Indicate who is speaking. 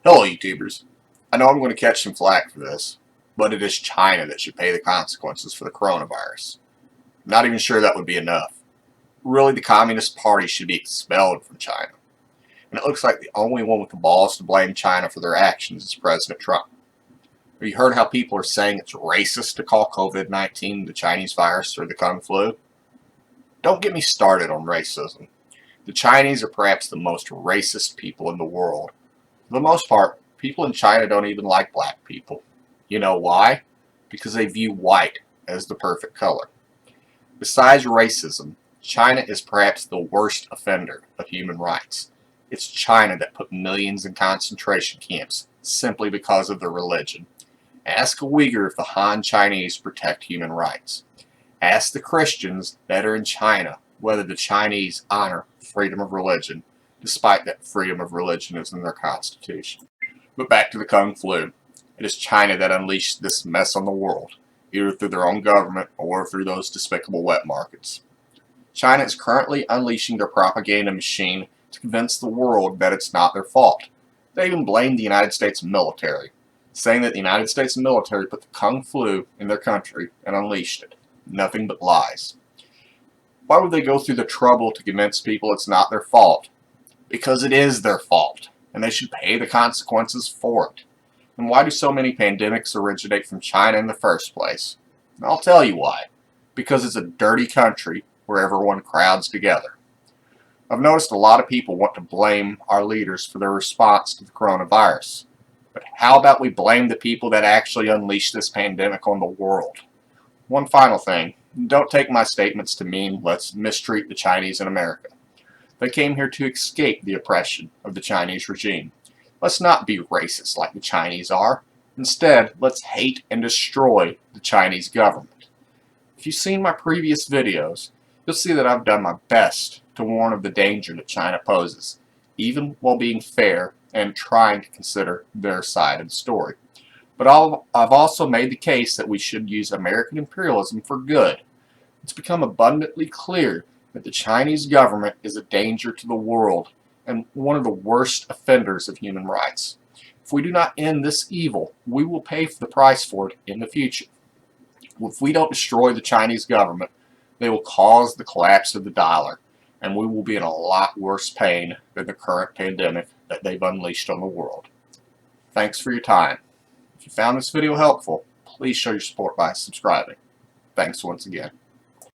Speaker 1: Hello, YouTubers. I know I'm going to catch some flack for this, but it is China that should pay the consequences for the coronavirus. I'm not even sure that would be enough. Really, the Communist Party should be expelled from China. And it looks like the only one with the balls to blame China for their actions is President Trump. Have you heard how people are saying it's racist to call COVID-19 the Chinese virus or the Kung flu? Don't get me started on racism. The Chinese are perhaps the most racist people in the world. For the most part, people in China don't even like black people. You know why? Because they view white as the perfect color. Besides racism, China is perhaps the worst offender of human rights. It's China that put millions in concentration camps simply because of their religion. Ask a Uyghur if the Han Chinese protect human rights. Ask the Christians that are in China whether the Chinese honor freedom of religion, despite that freedom of religion is in their constitution. But back to the Kung flu. It is China that unleashed this mess on the world, either through their own government or through those despicable wet markets. China is currently unleashing their propaganda machine to convince the world that it's not their fault. They even blame the United States military, saying that the United States military put the Kung flu in their country and unleashed it. Nothing but lies. Why would they go through the trouble to convince people it's not their fault? Because it is their fault, and they should pay the consequences for it. And why do so many pandemics originate from China in the first place? I'll tell you why. Because it's a dirty country where everyone crowds together. I've noticed a lot of people want to blame our leaders for their response to the coronavirus. But how about we blame the people that actually unleashed this pandemic on the world? One final thing. Don't take my statements to mean let's mistreat the Chinese in America. They came here to escape the oppression of the Chinese regime. Let's not be racist like the Chinese are. Instead, let's hate and destroy the Chinese government. If you've seen my previous videos, you'll see that I've done my best to warn of the danger that China poses, even while being fair and trying to consider their side of the story. But I've also made the case that we should use American imperialism for good. It's become abundantly clear that the Chinese government is a danger to the world and one of the worst offenders of human rights. If we do not end this evil, we will pay the price for it in the future. If we don't destroy the Chinese government, they will cause the collapse of the dollar, and we will be in a lot worse pain than the current pandemic that they've unleashed on the world. Thanks for your time. If you found this video helpful, please show your support by subscribing. Thanks once again.